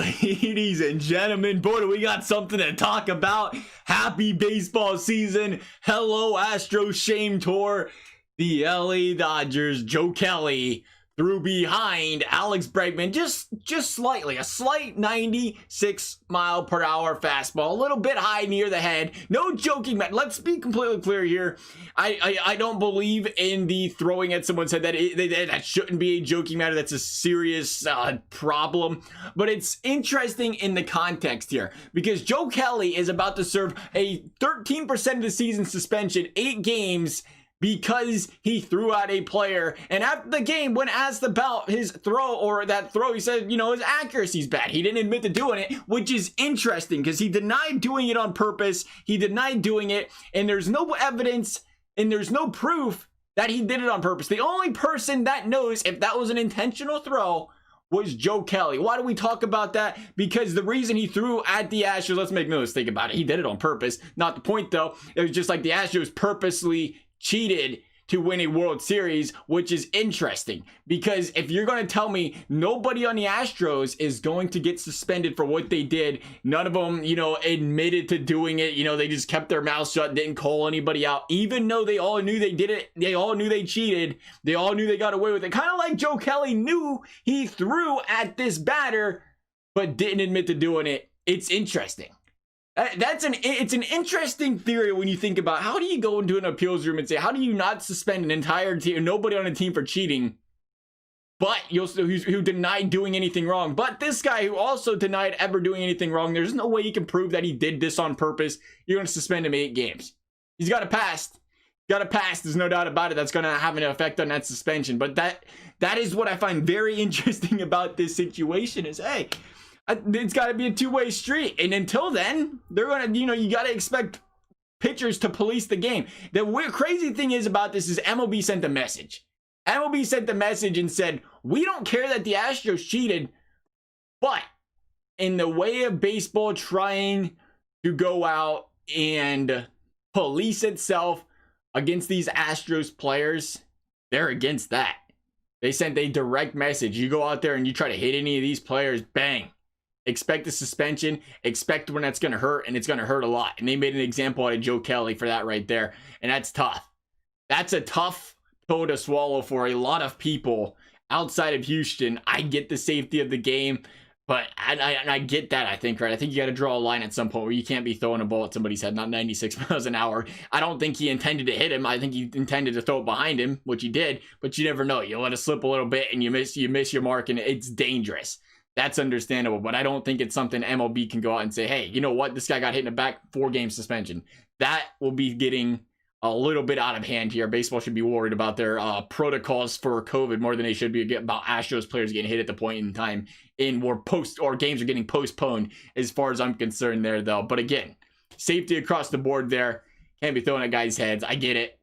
Ladies and gentlemen, boy, do we got something to talk about. Happy baseball season. Hello, Astros shame tour. The LA Dodgers, Joe Kelly threw behind Alex Bregman just slightly, a slight 96 mile per hour fastball, a little bit high near the head. No joking, man. Let's be completely clear here. I don't believe in the throwing at someone's head. That shouldn't be a joking matter. That's a serious problem. But it's interesting in the context here because Joe Kelly is about to serve a 13% of the season suspension, 8 games, because he threw out a player. And after the game, when asked about his throw or that throw, he said, you know, his accuracy's bad. He didn't admit to doing it, which is interesting because he denied doing it on purpose. He denied doing it, and there's no evidence and there's no proof that he did it on purpose. The only person that knows if that was an intentional throw was Joe Kelly. Why do we talk about that? Because the reason he threw at the Astros, let's make no mistake about it, he did it on purpose. Not the point though. It was just like the Astros purposely cheated to win a World Series, which is interesting because if you're going to tell me nobody on the Astros is going to get suspended for what they did, none of them, you know, admitted to doing it, you know, they just kept their mouths shut, didn't call anybody out, even though they all knew they did it, they all knew they cheated, they all knew they got away with it, kind of like Joe Kelly knew he threw at this batter, but didn't admit to doing it. It's interesting. It's an interesting theory when you think about how do you go into an appeals room and say, how do you not suspend an entire team, nobody on a team for cheating, but who denied doing anything wrong, but this guy who also denied ever doing anything wrong, there's no way you can prove that he did this on purpose. You're going to suspend him 8 games. He's got a pass. There's no doubt about it. That's going to have an effect on that suspension. But that is what I find very interesting about this situation is, hey, it's got to be a two-way street. And until then, they're going to, you know, you got to expect pitchers to police the game. The weird, crazy thing is about this is MLB sent a message. MLB sent the message and said, we don't care that the Astros cheated, but in the way of baseball trying to go out and police itself against these Astros players, they're against that. They sent a direct message. You go out there and you try to hit any of these players, bang. Expect a suspension, expect when that's going to hurt, and it's going to hurt a lot. And they made an example out of Joe Kelly for that right there. And that's tough. That's a tough pill to swallow for a lot of people outside of Houston. I get the safety of the game, but I get that, I think, right? I think you got to draw a line at some point where you can't be throwing a ball at somebody's head, not 96 miles an hour. I don't think he intended to hit him. I think he intended to throw it behind him, which he did, but you never know. You let it slip a little bit and you miss your mark, and it's dangerous. That's understandable, but I don't think it's something MLB can go out and say, hey, you know what? This guy got hit in the back, 4-game suspension. That will be getting a little bit out of hand here. Baseball should be worried about their protocols for COVID more than they should be about Astros players getting hit at the point in time or games are getting postponed as far as I'm concerned there, though. But again, safety across the board there. Can't be throwing at guys' heads. I get it.